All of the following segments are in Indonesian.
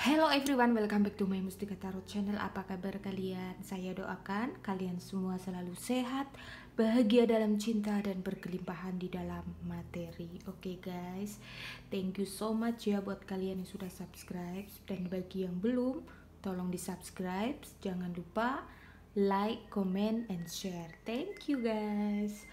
Hello everyone, welcome back to my Mustika Tarot channel. Apa kabar kalian? Saya doakan kalian semua selalu sehat, bahagia dalam cinta, dan berkelimpahan di dalam materi. Oke guys, thank you so much ya buat kalian yang sudah subscribe. Dan bagi yang belum, tolong di subscribe. Jangan lupa like, comment, and share. Thank you guys.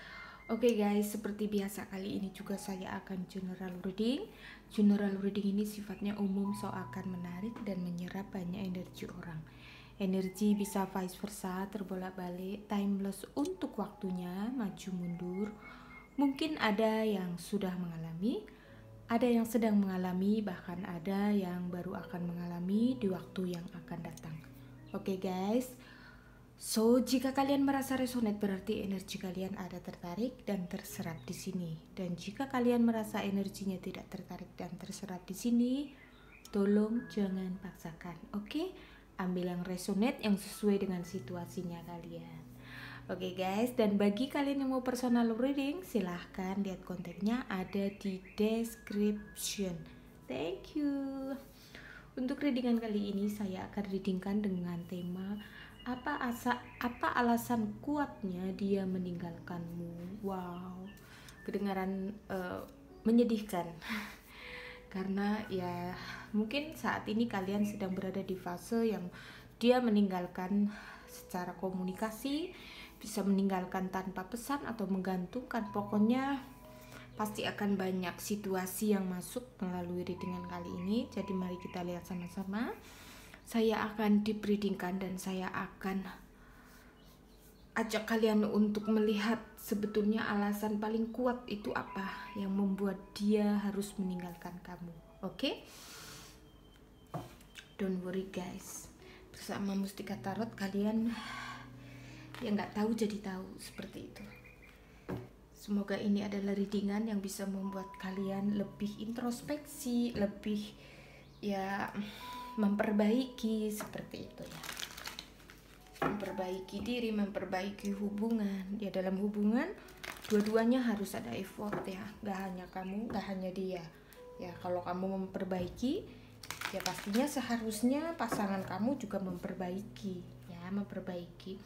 Oke guys, seperti biasa kali ini juga saya akan general reading. General reading ini sifatnya umum, so akan menarik dan menyerap banyak energi orang. Energi bisa vice versa, terbolak-balik, timeless untuk waktunya, maju mundur. Mungkin ada yang sudah mengalami, ada yang sedang mengalami, bahkan ada yang baru akan mengalami di waktu yang akan datang. Oke guys. So, jika kalian merasa resonate berarti energi kalian ada tertarik dan terserap di sini. Dan jika kalian merasa energinya tidak tertarik dan terserap di sini, tolong jangan paksakan. Oke? Ambil yang resonate yang sesuai dengan situasinya kalian. Oke guys, dan bagi kalian yang mau personal reading, silahkan lihat kontaknya ada di description. Thank you. Untuk readingan kali ini saya akan readingkan dengan tema apa alasan kuatnya dia meninggalkanmu. Wow, kedengaran menyedihkan. Karena ya mungkin saat ini kalian sedang berada di fase yang dia meninggalkan secara komunikasi, bisa meninggalkan tanpa pesan atau menggantungkan. Pokoknya pasti akan banyak situasi yang masuk melalui readingan kali ini. Jadi mari kita lihat sama-sama. Saya akan deep readingkan dan saya akan ajak kalian untuk melihat sebetulnya alasan paling kuat itu apa yang membuat dia harus meninggalkan kamu. Oke? Don't worry guys. Bersama Mustika Tarot kalian yang nggak tahu jadi tahu, seperti itu. Semoga ini adalah readingan yang bisa membuat kalian lebih introspeksi, lebih ya memperbaiki, seperti itu ya. Memperbaiki diri, memperbaiki hubungan. Ya dalam hubungan dua-duanya harus ada effort ya. Gak hanya kamu, gak hanya dia. Ya kalau kamu memperbaiki, ya pastinya seharusnya pasangan kamu juga memperbaiki. Ya memperbaiki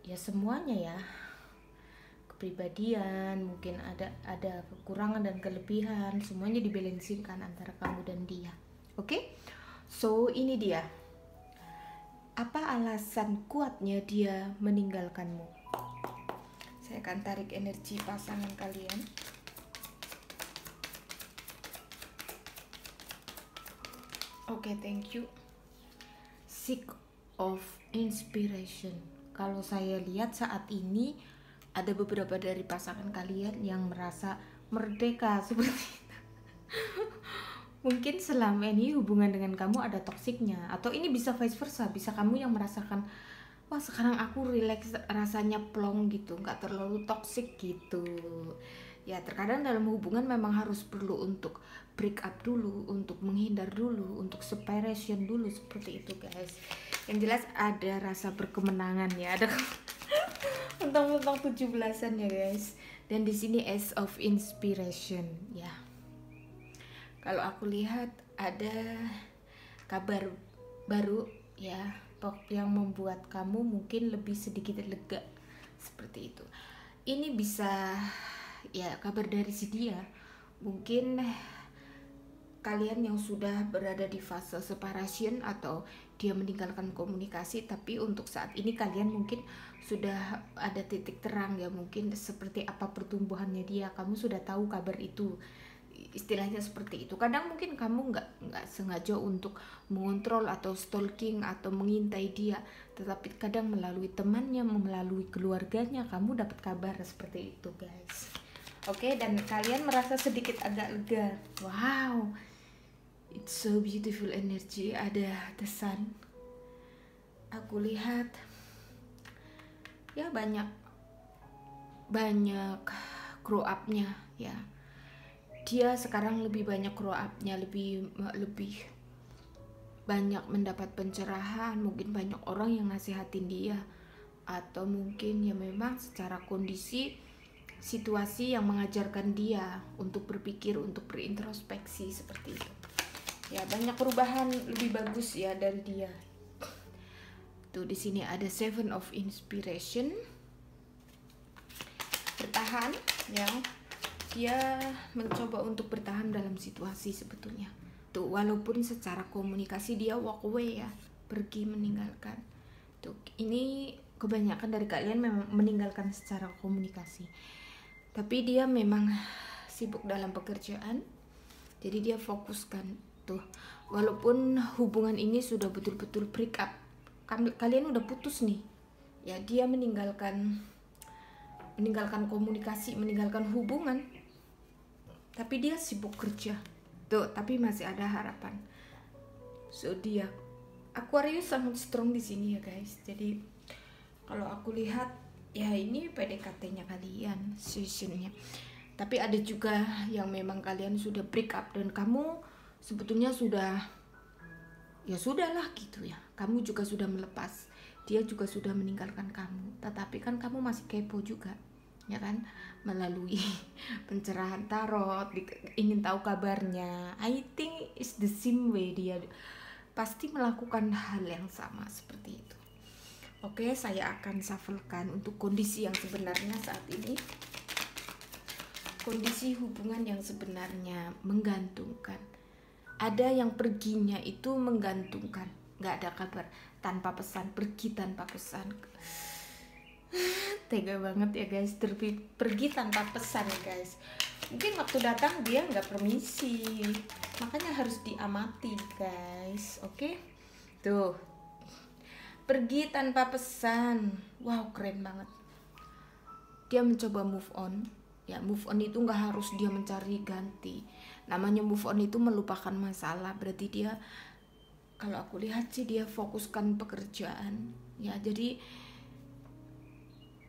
ya semuanya ya. Kepribadian, mungkin ada kekurangan dan kelebihan, semuanya dibalansikan antara kamu dan dia. Oke? So, ini dia. Apa alasan kuatnya dia meninggalkanmu? Saya akan tarik energi pasangan kalian. Oke, thank you. Seek of inspiration. Kalau saya lihat saat ini ada beberapa dari pasangan kalian yang merasa merdeka seperti itu. Mungkin selama ini hubungan dengan kamu ada toksiknya, atau ini bisa vice versa, bisa kamu yang merasakan wah sekarang aku relax, rasanya plong gitu, nggak terlalu toksik gitu. Ya terkadang dalam hubungan memang harus perlu untuk break up dulu, untuk menghindar dulu, untuk separation dulu, seperti itu guys. Yang jelas ada rasa berkemenangan ya, ada tentang 17-an ya guys. Dan di sini Ace of Inspiration ya. Kalau aku lihat ada kabar baru ya, yang membuat kamu mungkin lebih sedikit lega, seperti itu. Ini bisa ya kabar dari si dia. Mungkin kalian yang sudah berada di fase separation atau dia meninggalkan komunikasi, tapi untuk saat ini kalian mungkin sudah ada titik terang ya, mungkin seperti apa pertumbuhannya dia, kamu sudah tahu kabar itu. Istilahnya seperti itu. Kadang mungkin kamu nggak sengaja untuk mengontrol atau stalking atau mengintai dia, tetapi kadang melalui temannya, melalui keluarganya kamu dapat kabar seperti itu guys. Oke, dan kalian merasa sedikit agak lega. Wow, it's so beautiful energy. Ada the sun. Aku lihat ya banyak grow up-nya ya. Dia sekarang lebih banyak grow up-nya, lebih banyak mendapat pencerahan, mungkin banyak orang yang nasihatin dia, atau mungkin ya memang secara kondisi situasi yang mengajarkan dia untuk berpikir, untuk berintrospeksi, seperti itu. Ya, banyak perubahan lebih bagus ya dari dia. Tuh di sini ada Seven of Inspiration. Bertahan ya. Dia mencoba untuk bertahan dalam situasi sebetulnya. Tuh, walaupun secara komunikasi dia walk away ya, pergi meninggalkan. Tuh, ini kebanyakan dari kalian memang meninggalkan secara komunikasi. Tapi dia memang sibuk dalam pekerjaan. Jadi dia fokuskan tuh. Walaupun hubungan ini sudah betul-betul break up. Kalian udah putus nih. Ya, dia meninggalkan komunikasi, meninggalkan hubungan. Tapi dia sibuk kerja. Tuh, tapi masih ada harapan. Zodiak Aquarius sangat strong di sini ya guys. Jadi kalau aku lihat ya ini PDKT-nya kalian, seasonnya. Tapi ada juga yang memang kalian sudah break up dan kamu sebetulnya sudah ya sudahlah gitu ya. Kamu juga sudah melepas. Dia juga sudah meninggalkan kamu. Tetapi kan kamu masih kepo juga. Ya kan, melalui pencerahan tarot, ingin tahu kabarnya. I think it's the same way, dia pasti melakukan hal yang sama seperti itu. Oke, saya akan shufflekan untuk kondisi yang sebenarnya saat ini. Kondisi hubungan yang sebenarnya menggantungkan. Ada yang perginya itu menggantungkan, nggak ada kabar, tanpa pesan, pergi tanpa pesan. Tega banget ya guys, pergi tanpa pesan guys. Mungkin waktu datang dia nggak permisi, makanya harus diamati guys. Oke, tuh pergi tanpa pesan. Wow, keren banget. Dia mencoba move on. Ya, move on itu nggak harus dia mencari ganti. Namanya move on itu melupakan masalah. Berarti dia, kalau aku lihat sih, dia fokuskan pekerjaan. Ya, jadi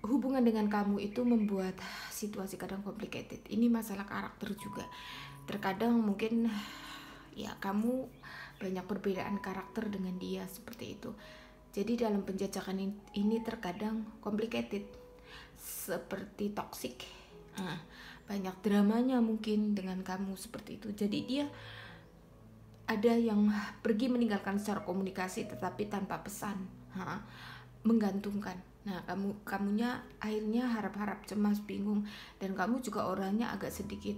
hubungan dengan kamu itu membuat situasi kadang complicated. Ini masalah karakter juga. Terkadang mungkin ya kamu banyak perbedaan karakter dengan dia seperti itu. Jadi dalam penjajakan ini terkadang complicated, seperti toxic. Banyak dramanya mungkin dengan kamu seperti itu. Jadi dia ada yang pergi meninggalkan secara komunikasi tetapi tanpa pesan, menggantungkan. Nah, kamunya akhirnya harap-harap, cemas, bingung, dan kamu juga orangnya agak sedikit,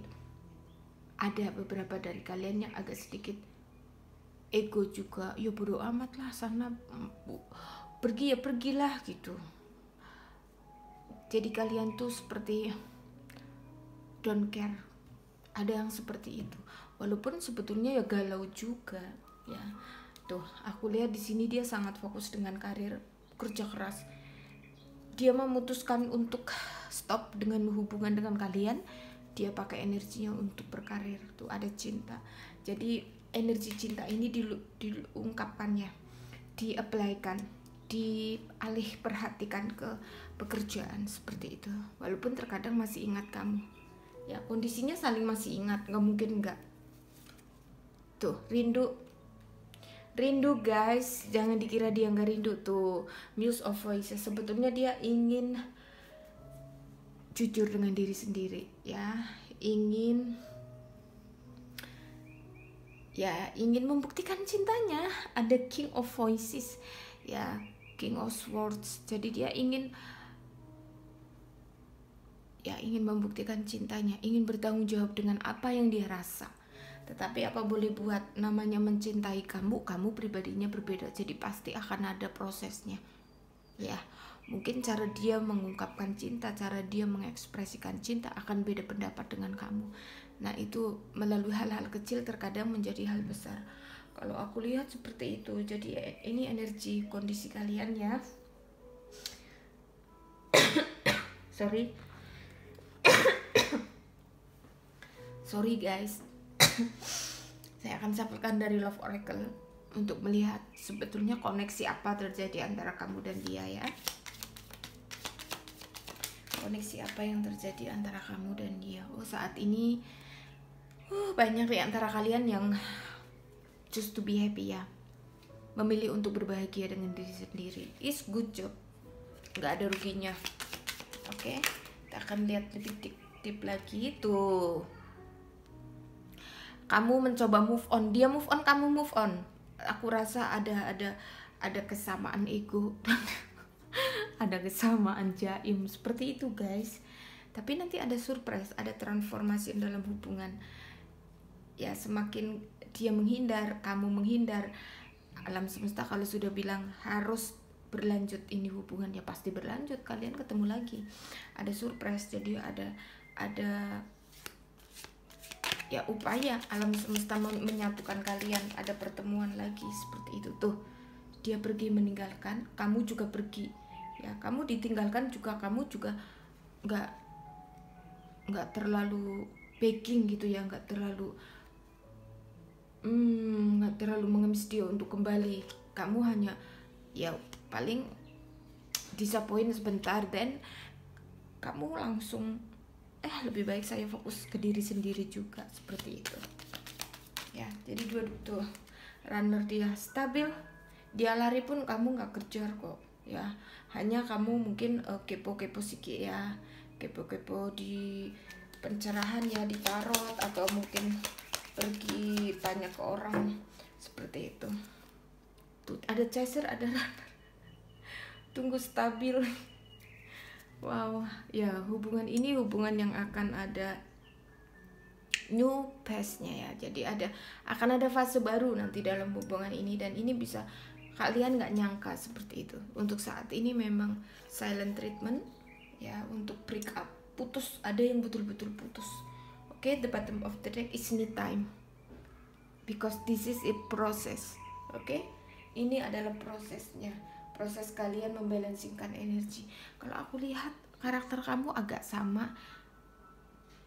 ada beberapa dari kalian yang agak sedikit ego juga. Ya bodo amat lah, sana pergi ya pergilah gitu. Jadi kalian tuh seperti don't care. Ada yang seperti itu. Walaupun sebetulnya ya galau juga ya. Tuh, aku lihat di sini dia sangat fokus dengan karir, kerja keras. Dia memutuskan untuk stop dengan hubungan dengan kalian. Dia pakai energinya untuk berkarir. Tuh ada cinta. Jadi energi cinta ini diungkapkannya, diaplikan, dialih perhatikan ke pekerjaan seperti itu. Walaupun terkadang masih ingat kamu. Ya, kondisinya saling masih ingat, nggak mungkin nggak. Tuh, rindu guys, jangan dikira dia nggak rindu. Tuh, Muse of Voices, sebetulnya dia ingin jujur dengan diri sendiri ya, ingin membuktikan cintanya. Ada King of Voices ya, King of Swords. Jadi dia ingin membuktikan cintanya, ingin bertanggung jawab dengan apa yang dia rasa. Tetapi apa boleh buat, namanya mencintai kamu pribadinya berbeda, jadi pasti akan ada prosesnya. Ya, mungkin cara dia mengungkapkan cinta, cara dia mengekspresikan cinta akan beda pendapat dengan kamu. Nah, itu melalui hal-hal kecil terkadang menjadi hal besar. Kalau aku lihat seperti itu. Jadi ini energi kondisi kalian ya. Sorry guys. Saya akan sampaikan dari Love Oracle untuk melihat sebetulnya koneksi apa terjadi antara kamu dan dia ya. Koneksi apa yang terjadi antara kamu dan dia. Oh, saat ini banyak di antara kalian yang just to be happy ya, memilih untuk berbahagia dengan diri sendiri. Is good job, nggak ada ruginya. Oke, kita akan lihat lebih deep lagi tuh. Kamu mencoba move on, dia move on, kamu move on. Aku rasa ada kesamaan ego dan ada kesamaan jaim seperti itu guys. Tapi nanti ada surprise, ada transformasi dalam hubungan. Ya semakin dia menghindar, kamu menghindar, alam semesta kalau sudah bilang harus berlanjut ini hubungan, ya pasti berlanjut, kalian ketemu lagi. Ada surprise, jadi ada ya upaya alam semesta menyatukan kalian, ada pertemuan lagi seperti itu. Tuh dia pergi meninggalkan, kamu juga pergi ya, kamu ditinggalkan juga, kamu juga nggak terlalu begging gitu ya, nggak terlalu mengemis dia untuk kembali. Kamu hanya ya paling disappoint sebentar, dan kamu langsung lebih baik saya fokus ke diri sendiri juga, seperti itu ya. Jadi dua tuh runner, dia stabil, dia lari pun kamu nggak kejar kok ya, hanya kamu mungkin kepo-kepo sedikit ya, kepo-kepo di pencerahan ya, di tarot, atau mungkin pergi tanya ke orang, seperti itu. Tuh ada chaser, ada runner, tunggu stabil. Wow, ya hubungan ini hubungan yang akan ada new phase-nya ya. Jadi akan ada fase baru nanti dalam hubungan ini, dan ini bisa kalian nggak nyangka seperti itu. Untuk saat ini memang silent treatment ya, untuk break up, putus, ada yang betul-betul putus. Oke, the bottom of the deck is me time, because this is a process. Oke, ini adalah prosesnya, proses kalian membalancingkan energi. Kalau aku lihat karakter kamu agak sama,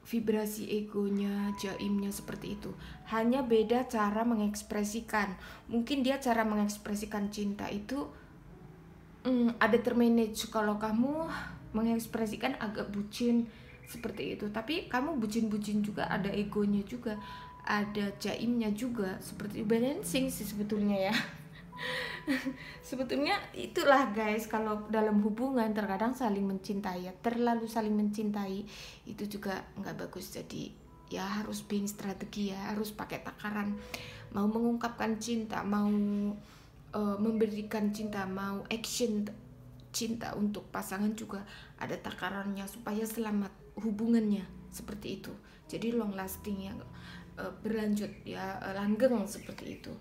vibrasi egonya, jaimnya seperti itu. Hanya beda cara mengekspresikan. Mungkin dia cara mengekspresikan cinta itu ada termanage. Kalau kamu mengekspresikan agak bucin seperti itu, tapi kamu bucin-bucin juga, ada egonya juga, ada jaimnya juga, seperti balancing sih sebetulnya ya. Sebetulnya itulah guys, kalau dalam hubungan terkadang saling mencintai ya, terlalu saling mencintai itu juga nggak bagus. Jadi ya harus being strategi ya, harus pakai takaran. Mau mengungkapkan cinta, mau memberikan cinta, mau action cinta untuk pasangan juga ada takarannya supaya selamat hubungannya, seperti itu. Jadi long lasting ya, berlanjut ya, langgeng seperti itu.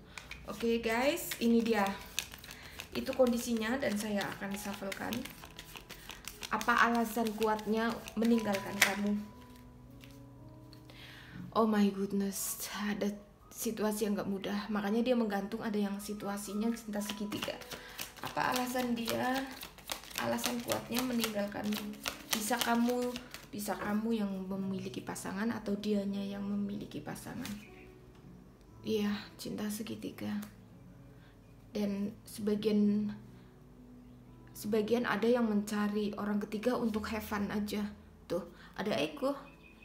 Oke guys, ini dia, itu kondisinya, dan saya akan shufflekan. Apa alasan kuatnya meninggalkan kamu? Oh my goodness, ada situasi yang gak mudah, makanya dia menggantung. Ada yang situasinya cinta segitiga. Apa alasan dia, alasan kuatnya meninggalkanmu? Bisa kamu yang memiliki pasangan, atau dianya yang memiliki pasangan. Iya, cinta segitiga. Dan sebagian ada yang mencari orang ketiga untuk have fun aja. Tuh, ada ego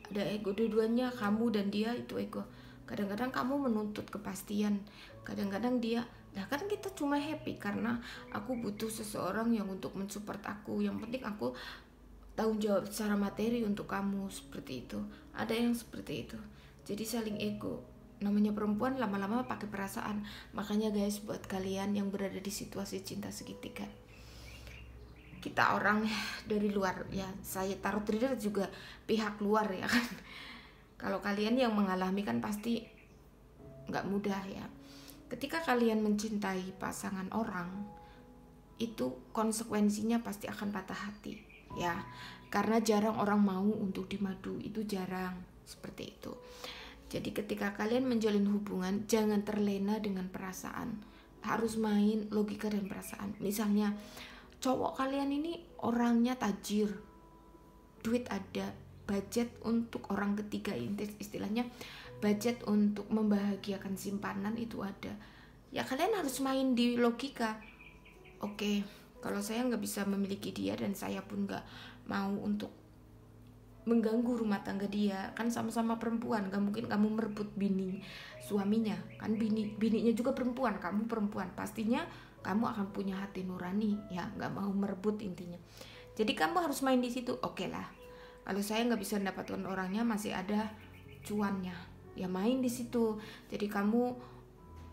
dua-duanya, kamu dan dia itu ego. Kadang-kadang kamu menuntut kepastian, kadang-kadang dia, nah kan kita cuma happy karena aku butuh seseorang yang untuk mensupport aku, yang penting aku tanggung jawab secara materi untuk kamu, seperti itu. Ada yang seperti itu, jadi saling ego. Namanya perempuan lama-lama pakai perasaan. Makanya guys, buat kalian yang berada di situasi cinta segitiga, kita orang dari luar ya, saya tarot reader juga pihak luar ya kan. Kalau kalian yang mengalami kan pasti nggak mudah ya. Ketika kalian mencintai pasangan orang, itu konsekuensinya pasti akan patah hati ya, karena jarang orang mau untuk dimadu, itu jarang, seperti itu. Jadi ketika kalian menjalin hubungan, jangan terlena dengan perasaan, harus main logika dan perasaan. Misalnya cowok kalian ini orangnya tajir, duit ada, budget untuk orang ketiga, istilahnya budget untuk membahagiakan simpanan itu ada. Ya kalian harus main di logika. Oke, kalau saya nggak bisa memiliki dia, dan saya pun nggak mau untuk mengganggu rumah tangga dia, kan sama-sama perempuan, gak mungkin kamu merebut bini suaminya, kan bininya juga perempuan, kamu perempuan, pastinya kamu akan punya hati nurani ya, gak mau merebut intinya. Jadi kamu harus main di situ. Oke lah, kalau saya nggak bisa mendapatkan orangnya, masih ada cuannya, ya main di situ. Jadi kamu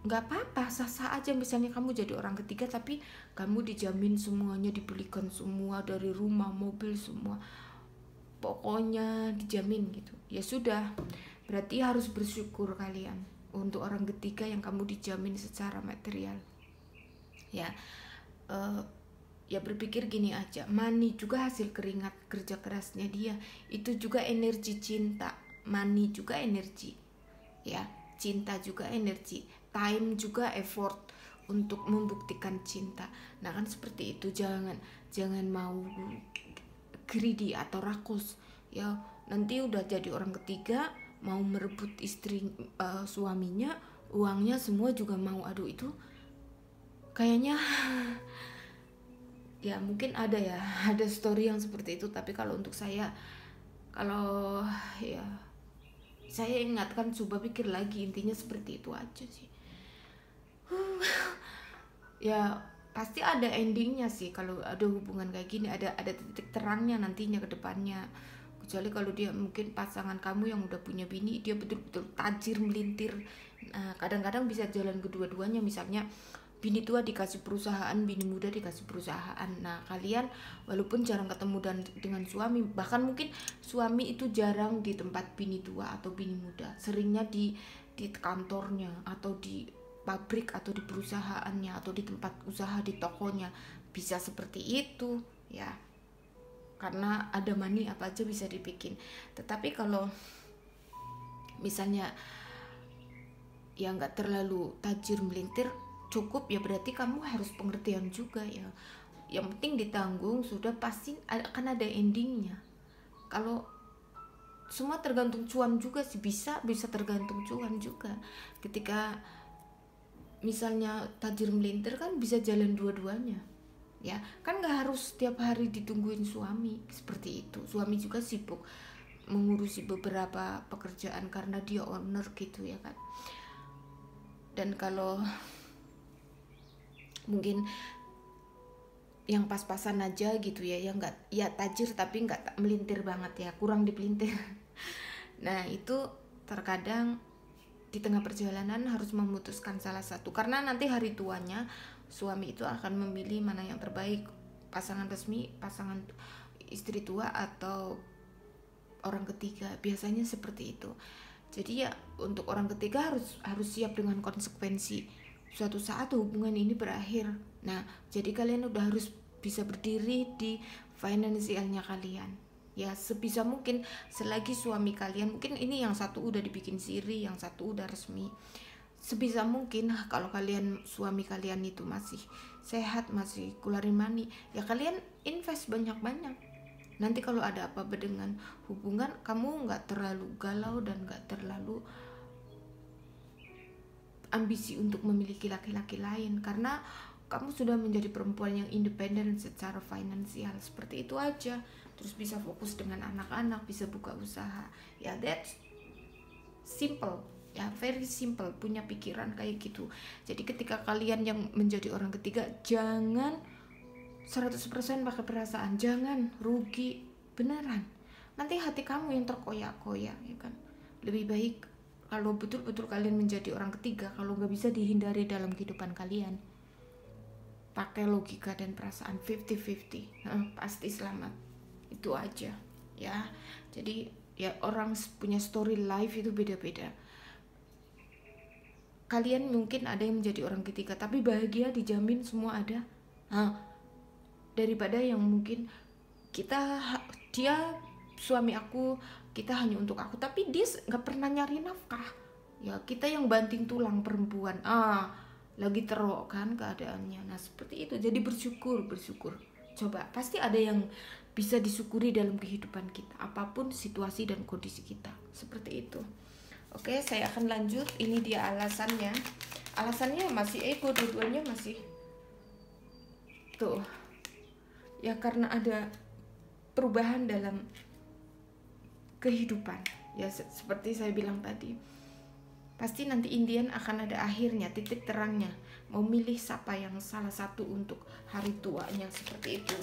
nggak apa-apa, sah-sah aja misalnya kamu jadi orang ketiga tapi kamu dijamin semuanya, dibelikan semua dari rumah, mobil, semua, pokoknya dijamin gitu. Ya sudah, berarti harus bersyukur kalian untuk orang ketiga yang kamu dijamin secara material. Ya, ya berpikir gini aja, money juga hasil keringat kerja kerasnya dia, itu juga energi cinta. Money juga energi, ya, cinta juga energi, time juga effort untuk membuktikan cinta. Nah kan seperti itu, jangan mau greedy atau rakus ya. Nanti udah jadi orang ketiga mau merebut istri, suaminya, uangnya semua juga mau. Aduh, itu kayaknya ya mungkin ada ya, ada story yang seperti itu. Tapi kalau untuk saya, kalau ya saya ingatkan, coba pikir lagi, intinya seperti itu aja sih. Ya pasti ada endingnya sih kalau ada hubungan kayak gini, ada titik terangnya nantinya ke depannya. Kecuali kalau dia mungkin pasangan kamu yang udah punya bini, dia betul-betul tajir melintir. Nah kadang-kadang bisa jalan kedua-duanya, misalnya bini tua dikasih perusahaan, bini muda dikasih perusahaan. Nah kalian walaupun jarang ketemu dengan suami, bahkan mungkin suami itu jarang di tempat bini tua atau bini muda, seringnya di kantornya atau di pabrik atau di perusahaannya atau di tempat usaha, di tokonya. Bisa seperti itu ya, karena ada money apa aja bisa dibikin. Tetapi kalau misalnya ya nggak terlalu tajir melintir, cukup ya, berarti kamu harus pengertian juga ya. Yang penting ditanggung, sudah pasti akan ada endingnya. Kalau semua tergantung cuan juga sih, bisa tergantung cuan juga. Ketika misalnya tajir melintir kan bisa jalan dua-duanya ya, kan nggak harus setiap hari ditungguin suami seperti itu. Suami juga sibuk mengurusi beberapa pekerjaan karena dia owner gitu ya kan. Dan kalau mungkin yang pas-pasan aja gitu ya, yang nggak, ya tajir tapi nggak melintir banget ya, kurang dipelintir. Nah itu terkadang di tengah perjalanan harus memutuskan salah satu, karena nanti hari tuanya suami itu akan memilih mana yang terbaik, pasangan resmi, pasangan istri tua, atau orang ketiga. Biasanya seperti itu. Jadi ya untuk orang ketiga harus siap dengan konsekuensi. Suatu saat hubungan ini berakhir. Nah, jadi kalian udah harus bisa berdiri di finansialnya kalian. Ya sebisa mungkin, selagi suami kalian, mungkin ini yang satu udah dibikin siri, yang satu udah resmi, sebisa mungkin kalau kalian, suami kalian itu masih sehat, masih keluarin money, ya kalian invest banyak-banyak. Nanti kalau ada apa-apa dengan hubungan, kamu nggak terlalu galau dan nggak terlalu ambisi untuk memiliki laki-laki lain, karena kamu sudah menjadi perempuan yang independen secara finansial. Seperti itu aja. Terus bisa fokus dengan anak-anak, bisa buka usaha. Ya that's simple. Ya very simple, punya pikiran kayak gitu. Jadi ketika kalian yang menjadi orang ketiga, jangan 100% pakai perasaan, jangan rugi beneran. Nanti hati kamu yang terkoyak-koyak ya kan. Lebih baik kalau betul-betul kalian menjadi orang ketiga, kalau nggak bisa dihindari dalam kehidupan kalian, pakai logika dan perasaan 50-50, pasti selamat. Itu aja ya. Jadi ya orang punya story life itu beda-beda. Kalian mungkin ada yang menjadi orang ketiga tapi bahagia, dijamin semua ada, daripada yang mungkin dia suami aku, kita hanya untuk aku, tapi dia nggak pernah nyari nafkah ya, kita yang banting tulang perempuan, lagi teruk kan keadaannya. Nah seperti itu. Jadi bersyukur. Coba, pasti ada yang bisa disyukuri dalam kehidupan kita, apapun situasi dan kondisi kita. Seperti itu. Oke, saya akan lanjut. Ini dia alasannya. Alasannya masih ego, dua-duanya masih tuh ya, karena ada perubahan dalam kehidupan ya. Seperti saya bilang tadi, pasti nanti Indian akan ada akhirnya, titik terangnya. Mau milih siapa yang salah satu untuk hari tuanya, seperti itu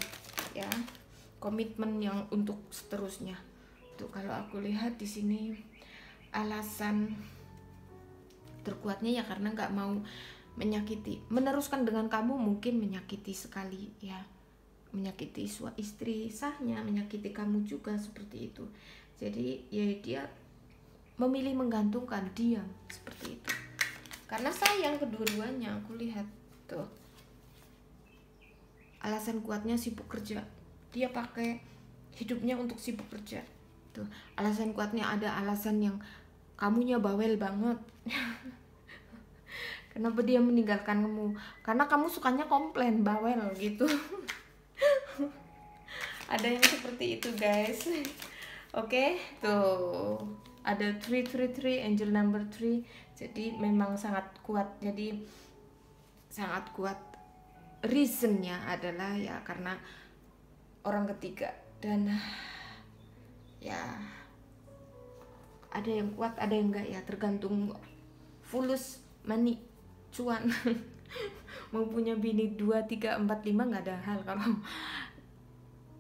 ya. Komitmen yang untuk seterusnya. Tuh kalau aku lihat di sini alasan terkuatnya ya karena nggak mau menyakiti. Meneruskan dengan kamu mungkin menyakiti sekali ya, menyakiti istri sahnya, menyakiti kamu juga seperti itu. Jadi ya dia memilih menggantungkan, diam seperti itu. Karena sayang kedua-duanya, aku lihat tuh. Alasan kuatnya sibuk kerja. Dia pakai hidupnya untuk sibuk kerja. Tuh, alasan kuatnya ada alasan yang kamunya bawel banget. Kenapa dia meninggalkan kamu? Karena kamu sukanya komplain, bawel gitu. Ada yang seperti itu, guys. Oke, tuh. Ada 333, angel number 3. Jadi memang sangat kuat. Jadi sangat kuat. Reasonnya adalah ya karena orang ketiga. Dan ya ada yang kuat, ada yang enggak ya, tergantung fulus money, cuan. Mau punya bini 2, 3, 4, 5 nggak ada hal. Kalau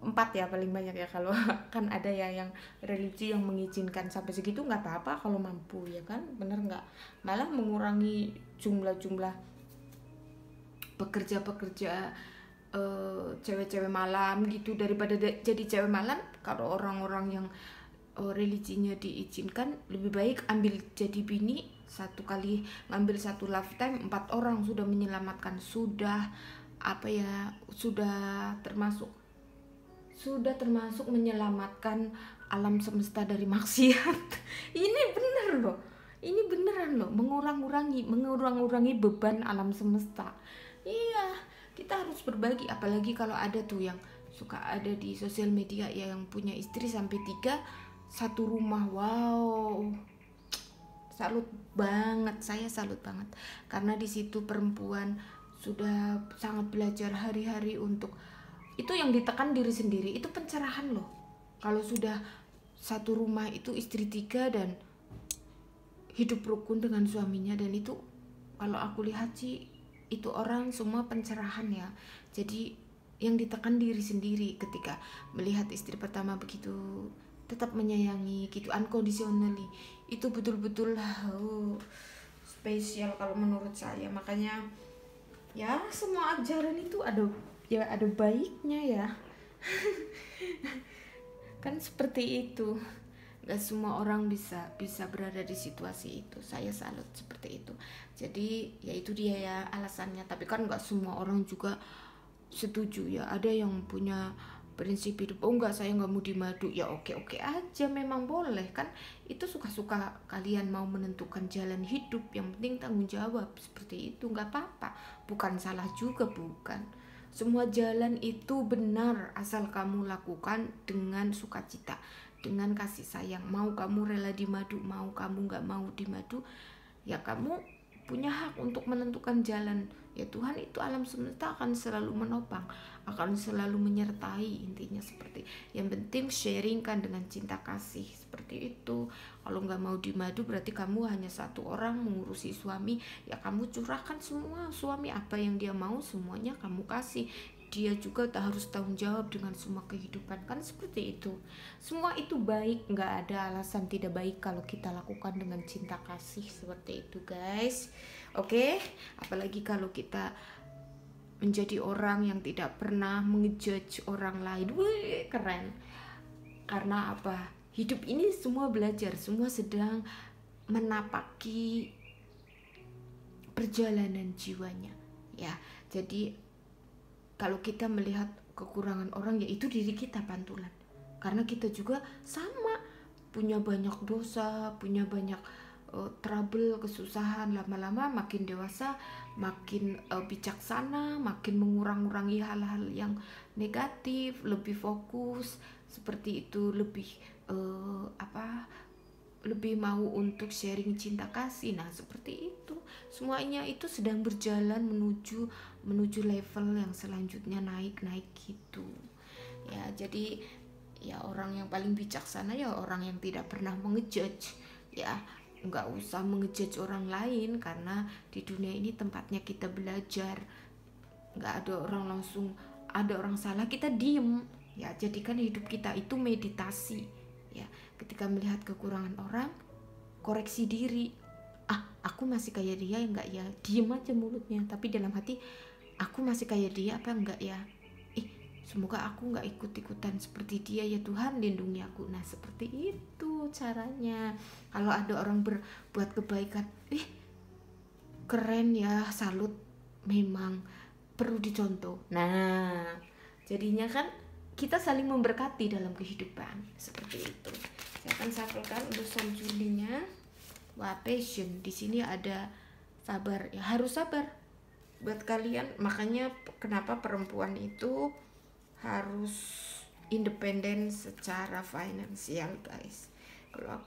4 ya paling banyak ya, kalau kan ada ya yang religi yang mengizinkan sampai segitu nggak apa-apa kalau mampu ya kan, bener nggak? Malah mengurangi jumlah pekerja cewek-cewek malam gitu, daripada jadi cewek malam. Kalau orang-orang yang religinya diizinkan, lebih baik ambil jadi bini, satu kali ngambil satu lifetime 4 orang sudah menyelamatkan, sudah apa ya, sudah termasuk menyelamatkan alam semesta dari maksiat. Ini bener loh, ini beneran loh, mengurangi beban alam semesta. Iya, kita harus berbagi. Apalagi kalau ada tuh yang suka ada di sosial media ya, yang punya istri sampai 3 satu rumah. Wow, salut banget, saya salut banget. Karena di situ perempuan sudah sangat belajar hari-hari untuk itu, yang ditekan diri sendiri. Itu pencerahan loh. Kalau sudah satu rumah itu istri 3 dan hidup rukun dengan suaminya, dan itu kalau aku lihat sih itu orang semua pencerahan ya. Jadi yang ditekan diri sendiri ketika melihat istri pertama begitu tetap menyayangi gitu, unconditionally. Itu betul-betul spesial kalau menurut saya. Makanya ya semua ajaran itu ada baiknya ya. Kan seperti itu. Gak semua orang bisa berada di situasi itu. Saya salut seperti itu. Jadi ya itu dia ya alasannya. Tapi kan gak semua orang juga setuju ya. Ada yang punya prinsip hidup, oh enggak, saya nggak mau dimadu. Ya oke aja, memang boleh kan. Itu suka-suka kalian mau menentukan jalan hidup. Yang penting tanggung jawab, seperti itu. Nggak apa-apa, bukan salah juga, bukan. Semua jalan itu benar asal kamu lakukan dengan sukacita, dengan kasih sayang. Mau kamu rela dimadu, mau kamu nggak mau dimadu, ya kamu punya hak untuk menentukan jalan. Ya Tuhan itu, alam semesta akan selalu menopang, akan selalu menyertai, intinya seperti. Yang penting sharingkan dengan cinta kasih, seperti itu. Kalau nggak mau dimadu berarti kamu hanya satu orang mengurusi suami. Ya kamu curahkan semua, suami apa yang dia mau semuanya kamu kasih. Dia juga tak harus tanggung jawab dengan semua kehidupan, kan seperti itu. Semua itu baik, nggak ada alasan tidak baik kalau kita lakukan dengan cinta kasih, seperti itu guys. Oke, apalagi kalau kita menjadi orang yang tidak pernah mengejudge orang lain. Wih, keren. Karena apa? Hidup ini semua belajar, semua sedang menapaki perjalanan jiwanya ya. Jadi kalau kita melihat kekurangan orang, yaitu diri kita pantulan. Karena kita juga sama, punya banyak dosa, punya banyak trouble, kesusahan. Lama-lama makin dewasa, makin bijaksana, makin mengurangi hal-hal yang negatif, lebih fokus, seperti itu, lebih lebih mau untuk sharing cinta kasih. Nah seperti itu, semuanya itu sedang berjalan menuju level yang selanjutnya, naik gitu ya. Jadi ya orang yang paling bijaksana ya orang yang tidak pernah mengejudge ya. Nggak usah mengejudge orang lain, karena di dunia ini tempatnya kita belajar. Nggak ada orang langsung, ada orang salah kita diem ya. Jadikan hidup kita itu meditasi ya. Ketika melihat kekurangan orang, koreksi diri, aku masih kayak dia enggak ya, diem aja mulutnya, tapi dalam hati aku masih kayak dia apa enggak ya, semoga aku nggak ikut-ikutan seperti dia ya Tuhan, lindungi aku. Nah seperti itu caranya. Kalau ada orang berbuat kebaikan, keren ya, salut, memang perlu dicontoh. Nah jadinya kan kita saling memberkati dalam kehidupan seperti itu. Saya akan sampaikan untuk soul journey-nya. Wah, passion di sini ada sabar ya, harus sabar buat kalian. Makanya kenapa perempuan itu harus independen secara finansial, guys.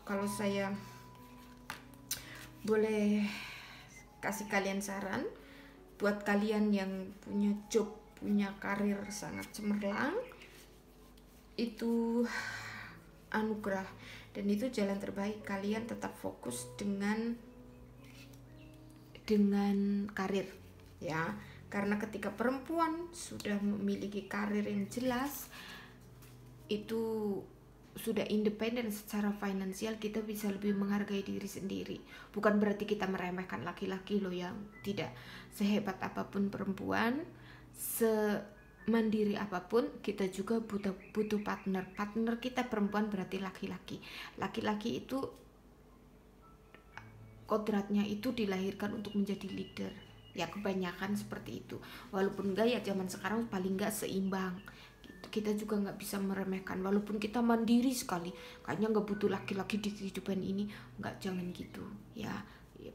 Kalau saya boleh kasih kalian saran, buat kalian yang punya job, punya karir sangat cemerlang, itu anugerah dan itu jalan terbaik. Kalian tetap fokus dengan karir ya, karena ketika perempuan sudah memiliki karir yang jelas, itu sudah independen secara finansial, kita bisa lebih menghargai diri sendiri. Bukan berarti kita meremehkan laki-laki loh, yang tidak. Sehebat apapun perempuan, semandiri apapun, kita juga butuh partner. Partner kita perempuan berarti laki-laki. Laki-laki itu kodratnya itu dilahirkan untuk menjadi leader. Ya kebanyakan seperti itu. Walaupun enggak ya zaman sekarang paling enggak seimbang. Kita juga nggak bisa meremehkan. Walaupun kita mandiri sekali, kayaknya nggak butuh laki-laki di kehidupan ini. Nggak, jangan gitu ya.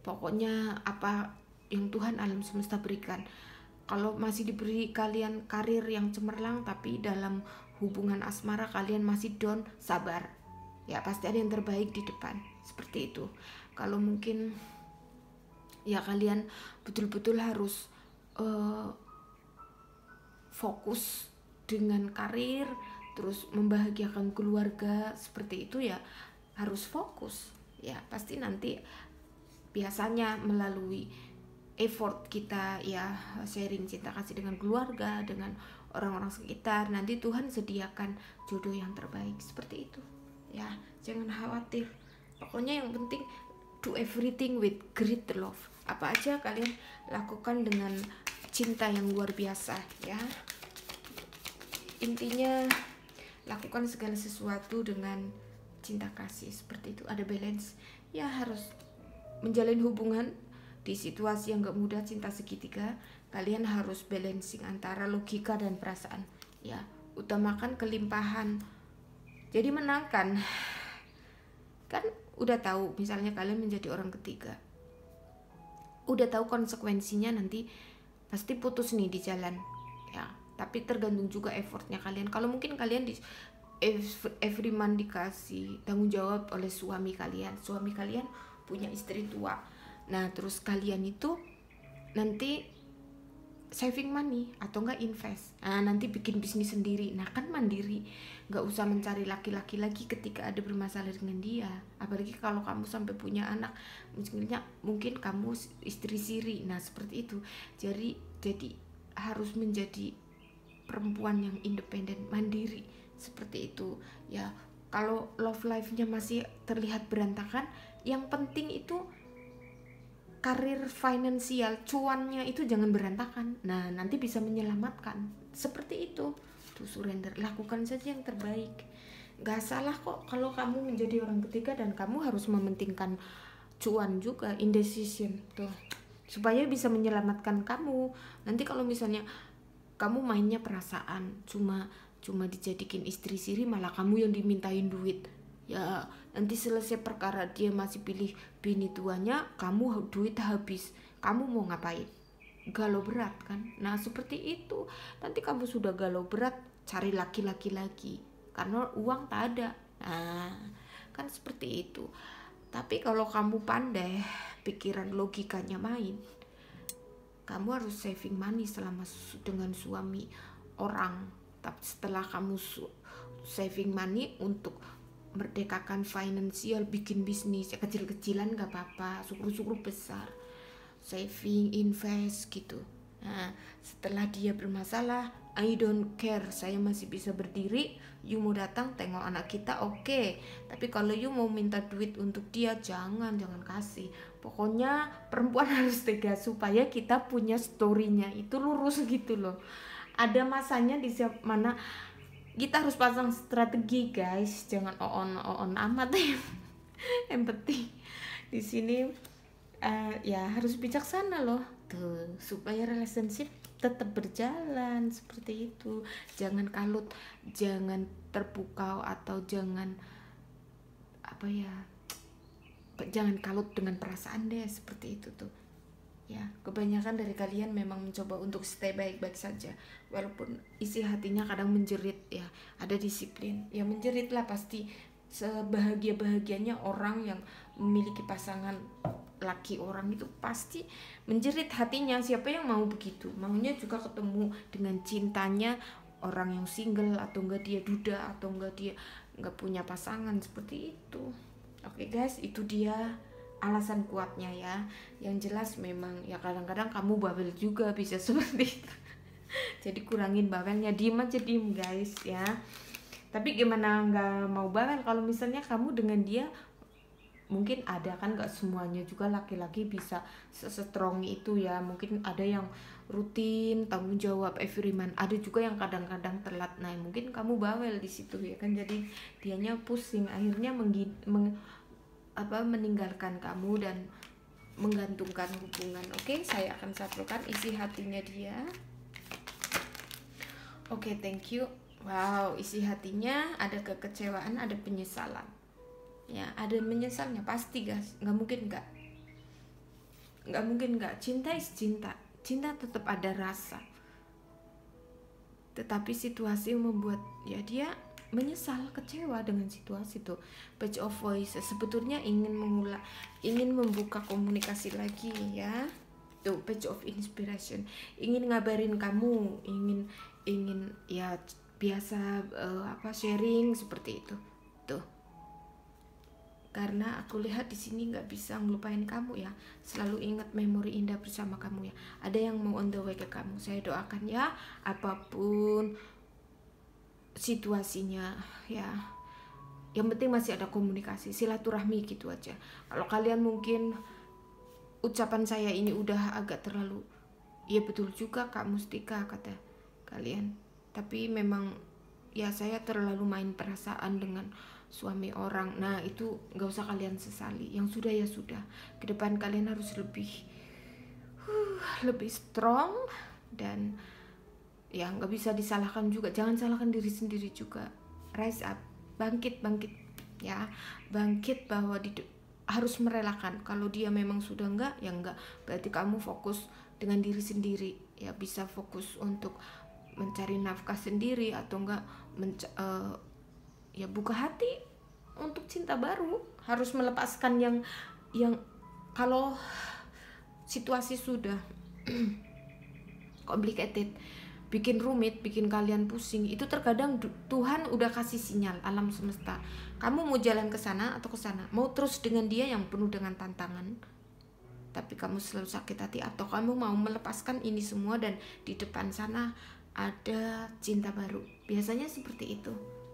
Pokoknya apa yang Tuhan alam semesta berikan. Kalau masih diberi kalian karir yang cemerlang, tapi dalam hubungan asmara kalian masih down, sabar. Ya pasti ada yang terbaik di depan. Seperti itu. Kalau mungkin ya kalian betul-betul harus fokus dengan karir, terus membahagiakan keluarga, seperti itu ya harus fokus ya. Pasti nanti biasanya melalui effort kita ya, sharing cinta kasih dengan keluarga, dengan orang-orang sekitar, nanti Tuhan sediakan jodoh yang terbaik. Seperti itu ya, jangan khawatir. Pokoknya yang penting do everything with great love. Apa aja kalian lakukan dengan cinta yang luar biasa ya. Intinya lakukan segala sesuatu dengan cinta kasih, seperti itu. Ada balance ya, harus menjalin hubungan di situasi yang gak mudah, cinta segitiga. Kalian harus balancing antara logika dan perasaan ya. Utamakan kelimpahan, jadi menangkan. Kan udah tahu misalnya kalian menjadi orang ketiga, udah tahu konsekuensinya, nanti pasti putus nih di jalan ya. Tapi tergantung juga effortnya kalian. Kalau mungkin kalian every month dikasih tanggung jawab oleh suami kalian punya istri tua, nah terus kalian itu nanti saving money atau enggak invest, nah nanti bikin bisnis sendiri, nah kan mandiri, nggak usah mencari laki-laki lagi ketika ada bermasalah dengan dia. Apalagi kalau kamu sampai punya anak, mungkin kamu istri siri, nah seperti itu. Jadi harus menjadi perempuan yang independen, mandiri, seperti itu ya. Kalau love life-nya masih terlihat berantakan, yang penting itu karir finansial, cuannya itu jangan berantakan. Nah nanti bisa menyelamatkan. Seperti itu. Tuh, surrender, lakukan saja yang terbaik. Gak salah kok kalau kamu menjadi orang ketiga dan kamu harus mementingkan cuan juga, indecision tuh, supaya bisa menyelamatkan kamu. Nanti kalau misalnya kamu mainnya perasaan, cuma dijadikan istri siri, malah kamu yang dimintain duit ya. Nanti selesai perkara dia masih pilih bini tuanya, kamu duit habis, kamu mau ngapain? Galau berat kan. Nah seperti itu. Nanti kamu sudah galau berat, cari laki-laki lagi karena uang tak ada. Nah kan seperti itu. Tapi kalau kamu pandai, pikiran logikanya main, kamu harus saving money selama dengan suami orang. Tapi setelah kamu saving money untuk merdekakan finansial, bikin bisnis ya, kecil-kecilan gak apa-apa, syukur-syukur besar, saving, invest gitu. Nah setelah dia bermasalah, I don't care, saya masih bisa berdiri. You mau datang tengok anak kita, oke. Tapi kalau you mau minta duit untuk dia, jangan kasih. Pokoknya perempuan harus tegas supaya kita punya storynya itu lurus gitu loh. Ada masanya di siap mana kita harus pasang strategi guys, jangan on amat. Yang penting di sini ya harus bijaksana loh tuh, supaya relationship tetap berjalan seperti itu. Jangan kalut, jangan terpukau, atau jangan jangan kalut dengan perasaan deh, seperti itu tuh ya. Kebanyakan dari kalian memang mencoba untuk stay baik-baik saja, walaupun isi hatinya kadang menjerit ya. Ada disiplin ya, menjerit lah pasti. Sebahagia-bahagianya orang yang memiliki pasangan laki orang itu pasti menjerit hatinya. Siapa yang mau begitu? Maunya juga ketemu dengan cintanya orang yang single, atau enggak dia duda, atau enggak dia enggak punya pasangan, seperti itu. Oke guys, itu dia alasan kuatnya ya. Yang jelas memang ya kadang-kadang kamu bawel juga, bisa seperti itu. Jadi kurangin bawelnya, diem aja, diem guys ya. Tapi gimana nggak mau bawel kalau misalnya kamu dengan dia, mungkin ada kan, nggak semuanya juga laki-laki bisa sestrong itu ya. Mungkin ada yang rutin tanggung jawab every month, ada juga yang kadang-kadang telat. Nah mungkin kamu bawel di situ ya kan, jadi dianya pusing, akhirnya meninggalkan kamu dan menggantungkan hubungan. Oke, saya akan sampaikan isi hatinya dia. Oke, thank you. Wow, isi hatinya ada kekecewaan, ada penyesalan. Ya, ada menyesalnya pasti guys, nggak mungkin nggak. Cinta is cinta, cinta tetap ada rasa. Tetapi situasi membuat ya dia menyesal, kecewa dengan situasi tuh. Page of voice sebetulnya ingin membuka komunikasi lagi ya. Tuh page of inspiration, ingin ngabarin kamu, ingin ya biasa sharing seperti itu tuh. Karena aku lihat di sini nggak bisa ngelupain kamu ya, selalu ingat memori indah bersama kamu ya. Ada yang mau on the way ke kamu, saya doakan ya, apapun situasinya ya, yang penting masih ada komunikasi, silaturahmi gitu aja. Kalau kalian mungkin ucapan saya ini udah agak terlalu, ya betul juga Kak Mustika kata kalian, tapi memang ya saya terlalu main perasaan dengan suami orang. Nah itu nggak usah kalian sesali, yang sudah ya sudah. Kedepan kalian harus lebih strong, dan ya nggak bisa disalahkan juga, jangan salahkan diri sendiri juga. Rise up, bangkit ya, bangkit bahwa harus merelakan. Kalau dia memang sudah enggak, ya enggak, berarti kamu fokus dengan diri sendiri ya, bisa fokus untuk mencari nafkah sendiri, atau enggak ya buka hati untuk cinta baru. Harus melepaskan yang kalau situasi sudah complicated, bikin rumit, bikin kalian pusing, itu terkadang Tuhan udah kasih sinyal, alam semesta, kamu mau jalan ke sana atau ke sana, mau terus dengan dia yang penuh dengan tantangan tapi kamu selalu sakit hati, atau kamu mau melepaskan ini semua dan di depan sana ada cinta baru. Biasanya seperti itu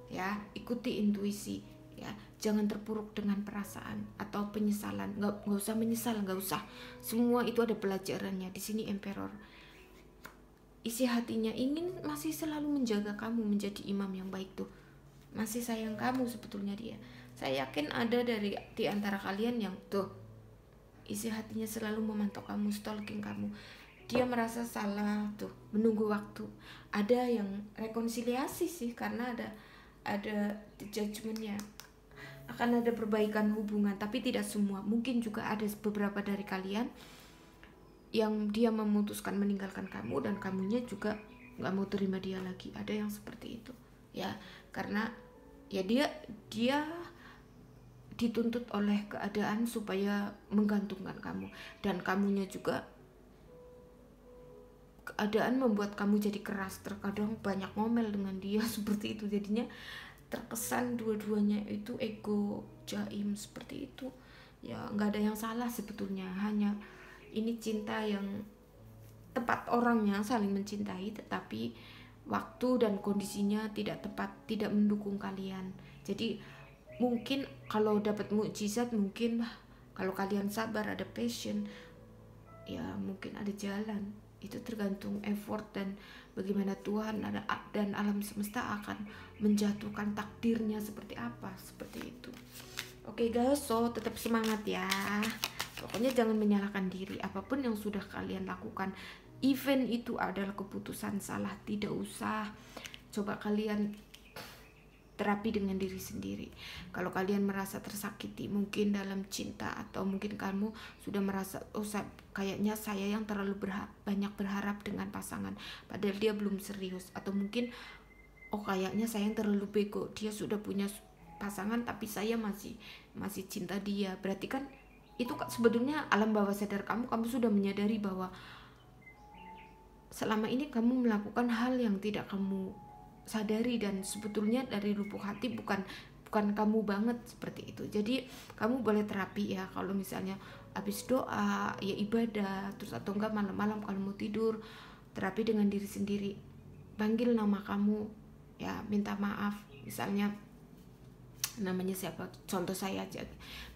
ya, ikuti intuisi ya, jangan terpuruk dengan perasaan atau penyesalan. Nggak usah menyesal, nggak usah, semua itu ada pelajarannya. Di sini Emperor isi hatinya masih selalu menjaga kamu menjadi imam yang baik tuh, masih sayang kamu sebetulnya dia. Saya yakin ada di antara kalian yang tuh isi hatinya selalu memantau kamu, stalking kamu. Dia merasa salah tuh, menunggu waktu. Ada yang rekonsiliasi sih, karena ada judgementnya, akan ada perbaikan hubungan, tapi tidak semua. Mungkin juga ada beberapa dari kalian yang dia memutuskan meninggalkan kamu, dan kamunya juga nggak mau terima dia lagi. Ada yang seperti itu ya, karena ya dia dituntut oleh keadaan supaya menggantungkan kamu, dan kamunya juga keadaan membuat kamu jadi keras, terkadang banyak ngomel dengan dia seperti itu. Jadinya terkesan dua-duanya itu ego, jaim, seperti itu ya. Nggak ada yang salah sebetulnya, hanya ini cinta yang tepat orangnya, saling mencintai, tetapi waktu dan kondisinya tidak tepat, tidak mendukung kalian. Jadi mungkin kalau dapat mukjizat, mungkin kalau kalian sabar, ada passion, ya mungkin ada jalan. Itu tergantung effort dan bagaimana Tuhan dan alam semesta akan menjatuhkan takdirnya seperti apa, seperti itu. Oke guys, so tetap semangat ya. Pokoknya jangan menyalahkan diri. Apapun yang sudah kalian lakukan, even itu adalah keputusan salah, tidak usah. Coba kalian terapi dengan diri sendiri. Kalau kalian merasa tersakiti mungkin dalam cinta, atau mungkin kamu sudah merasa kayaknya saya yang terlalu banyak berharap dengan pasangan padahal dia belum serius, atau mungkin kayaknya saya yang terlalu bego, dia sudah punya pasangan tapi saya masih cinta dia. Berarti kan itu sebetulnya alam bawah sadar kamu sudah menyadari bahwa selama ini kamu melakukan hal yang tidak kamu sadari, dan sebetulnya dari lubuk hati bukan kamu banget seperti itu. Jadi kamu boleh terapi ya, kalau misalnya habis doa ya ibadah, terus atau enggak malam-malam kalau mau tidur, terapi dengan diri sendiri, panggil nama kamu ya, minta maaf. Misalnya namanya siapa, contoh saya aja,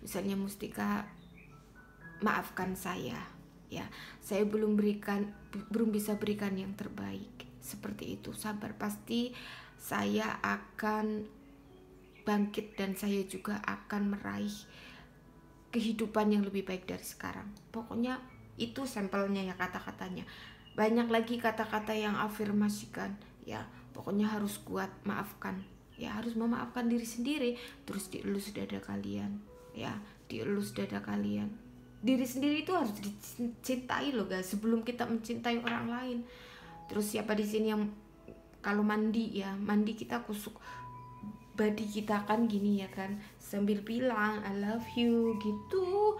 misalnya Mustika, maafkan saya ya, saya belum bisa berikan yang terbaik. Seperti itu, sabar, pasti saya akan bangkit dan saya juga akan meraih kehidupan yang lebih baik dari sekarang. Pokoknya itu sampelnya ya, kata-katanya. Banyak lagi kata-kata yang afirmasikan ya, pokoknya harus kuat, maafkan ya, harus memaafkan diri sendiri. Terus dielus dada kalian ya, dielus dada kalian. Diri sendiri itu harus dicintai loh guys, sebelum kita mencintai orang lain. Terus siapa di sini yang kalau mandi ya, mandi kita kusuk body kita kan gini ya kan, sambil bilang I love you gitu.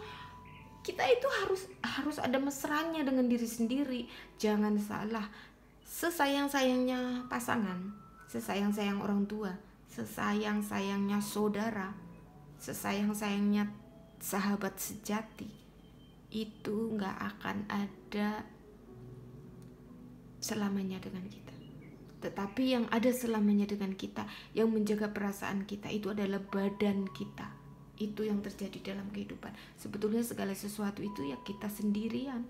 Kita itu harus ada mesranya dengan diri sendiri. Jangan salah, sesayang-sayangnya pasangan, sesayang-sayang orang tua, sesayang-sayangnya saudara, sesayang-sayangnya sahabat sejati, itu nggak akan ada selamanya dengan kita. Tetapi yang ada selamanya dengan kita, yang menjaga perasaan kita, itu adalah badan kita. Itu yang terjadi dalam kehidupan. Sebetulnya segala sesuatu itu ya kita sendirian,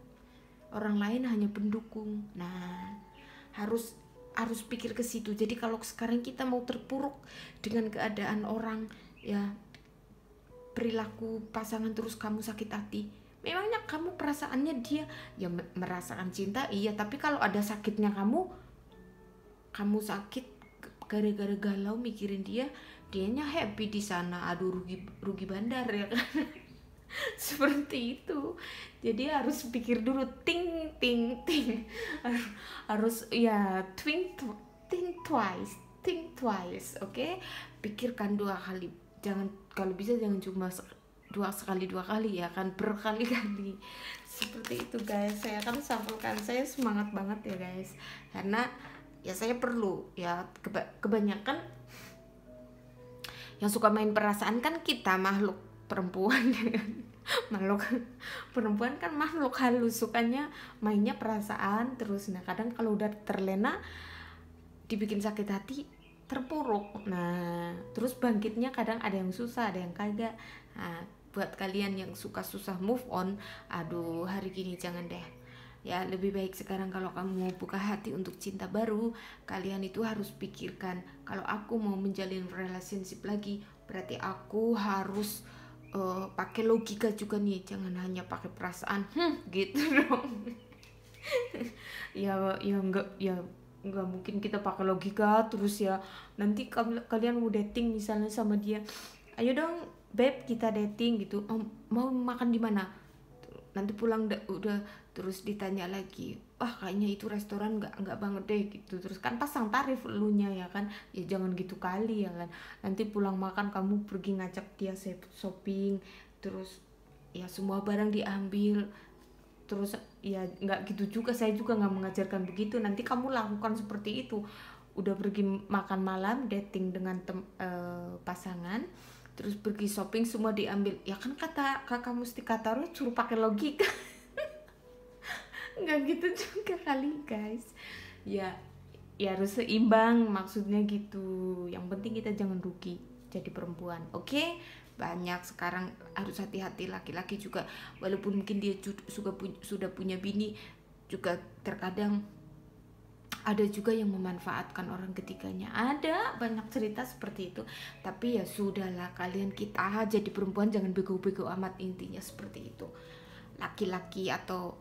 orang lain hanya pendukung. Nah, harus pikir ke situ. Jadi kalau sekarang kita mau terpuruk dengan keadaan orang ya, perilaku pasangan, terus kamu sakit hati, memangnya kamu perasaannya dia ya merasakan cinta iya, tapi kalau ada sakitnya kamu sakit gara-gara galau mikirin dianya happy di sana, aduh rugi bandar ya kan. Seperti itu. Jadi harus pikir dulu, ting harus ya think twice, oke? Pikirkan 2 kali, jangan, kalau bisa jangan cuma dua kali ya kan, berkali-kali. Seperti itu guys, saya akan sampaikan, saya semangat banget ya guys, karena ya saya perlu ya, kebanyakan yang suka main perasaan kan kita makhluk perempuan ya kan. Makhluk perempuan kan makhluk halus, sukanya mainnya perasaan terus. Nah kadang kalau udah terlena, dibikin sakit hati, terpuruk. Nah terus bangkitnya kadang ada yang susah, ada yang kagak. Nah buat kalian yang suka susah move on, aduh hari gini jangan deh ya. Lebih baik sekarang kalau kamu mau buka hati untuk cinta baru, kalian itu harus pikirkan, kalau aku mau menjalin relationship lagi, berarti aku harus pakai logika juga nih, jangan hanya pakai perasaan gitu dong. ya enggak mungkin kita pakai logika terus ya. Nanti kalian mau dating misalnya sama dia, ayo dong babe kita dating gitu, mau makan di mana, nanti pulang udah terus ditanya lagi, kayaknya itu restoran nggak banget deh gitu, terus kan pasang tarif elunya ya kan. Ya jangan gitu kali ya kan, nanti pulang makan kamu pergi ngajak dia shopping, terus ya semua barang diambil, terus ya nggak gitu juga, saya juga nggak mengajarkan begitu. Nanti kamu lakukan seperti itu, udah pergi makan malam dating dengan pasangan, terus pergi shopping semua diambil, ya kan kata kakak Mustika Taro suruh pakai logika. Nggak gitu juga kali guys ya. ya harus seimbang, maksudnya gitu. Yang penting kita jangan rugi jadi perempuan, oke? Banyak sekarang harus hati-hati laki-laki juga, walaupun mungkin dia sudah punya bini, juga terkadang ada juga yang memanfaatkan orang ketiganya. Ada banyak cerita seperti itu. Tapi ya sudahlah, kalian kita jadi perempuan jangan bego-bego amat, intinya seperti itu. Laki-laki atau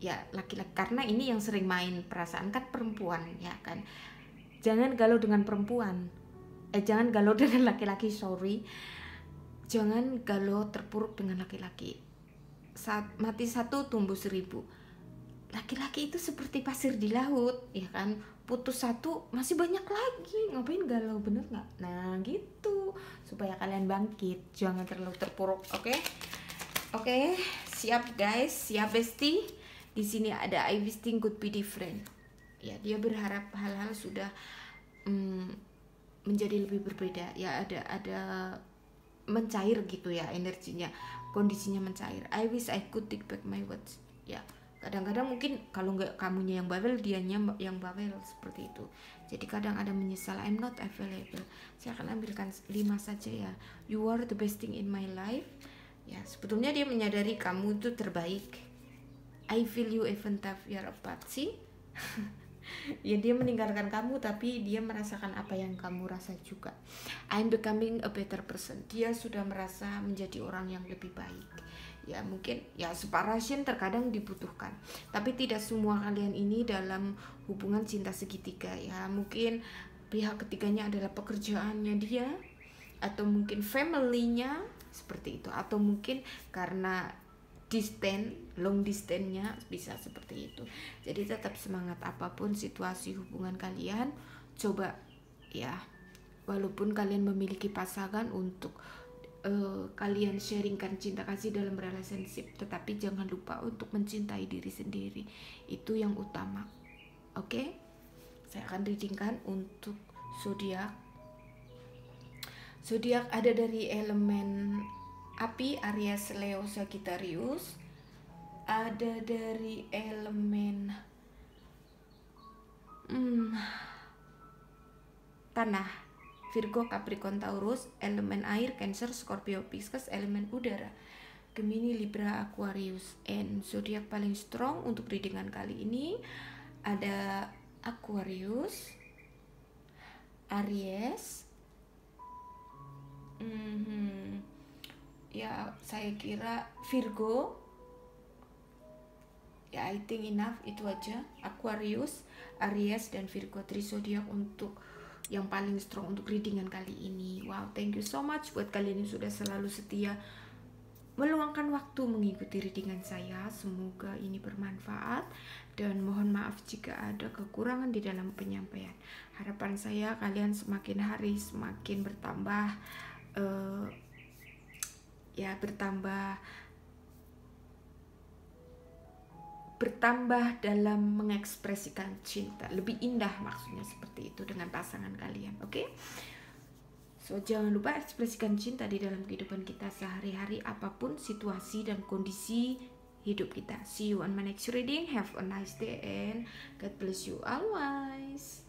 ya laki-laki, karena ini yang sering main perasaan kan perempuan ya kan. Jangan galau dengan perempuan. Jangan galau dengan laki-laki, sorry. Jangan galau terpuruk dengan laki-laki. Mati satu tumbuh 1000. Laki-laki itu seperti pasir di laut, ya kan? Putus satu masih banyak lagi, ngapain galau, bener nggak? Nah gitu, supaya kalian bangkit, jangan terlalu terpuruk, oke? Oke, siap guys, siap bestie. Di sini ada I wish things could be different. Ya, dia berharap hal-hal sudah menjadi lebih berbeda. Ya ada mencair gitu ya energinya, kondisinya mencair. I wish I could take back my words. Ya. Kadang-kadang mungkin kalau nggak kamunya yang bawel, dianya yang bawel, seperti itu. Jadi kadang ada menyesal, I'm not available. Saya akan ambilkan 5 saja ya. You are the best thing in my life. Ya, sebetulnya dia menyadari kamu itu terbaik. I feel you even though we are apart, sih. Ya, dia meninggalkan kamu tapi dia merasakan apa yang kamu rasa juga. I'm becoming a better person. Dia sudah merasa menjadi orang yang lebih baik. Ya mungkin ya separation terkadang dibutuhkan, tapi tidak semua kalian ini dalam hubungan cinta segitiga ya. Mungkin pihak ketiganya adalah pekerjaannya dia, atau mungkin family-nya seperti itu, atau mungkin karena long distance-nya bisa seperti itu. Jadi tetap semangat apapun situasi hubungan kalian, coba ya, walaupun kalian memiliki pasangan, untuk kalian sharingkan cinta kasih dalam relationship, tetapi jangan lupa untuk mencintai diri sendiri, itu yang utama. Oke? Saya akan readingkan untuk zodiak. Zodiak ada dari elemen api, Aries, Leo, Sagittarius. Ada dari elemen tanah, Virgo, Capricorn, Taurus. Elemen air, Cancer, Scorpio, Pisces. Elemen udara, Gemini, Libra, Aquarius. And zodiak paling strong untuk readingan kali ini ada Aquarius, Aries. Ya saya kira Virgo. Ya I think enough, itu aja. Aquarius, Aries, dan Virgo, 3 zodiak untuk yang paling strong untuk readingan kali ini. Wow, thank you so much buat kalian yang sudah selalu setia meluangkan waktu mengikuti readingan saya. Semoga ini bermanfaat, dan mohon maaf jika ada kekurangan di dalam penyampaian. Harapan saya kalian semakin hari semakin bertambah bertambah dalam mengekspresikan cinta, lebih indah, maksudnya seperti itu, dengan pasangan kalian. Oke? So jangan lupa ekspresikan cinta di dalam kehidupan kita sehari-hari, apapun situasi dan kondisi hidup kita. See you on my next reading. Have a nice day and God bless you always.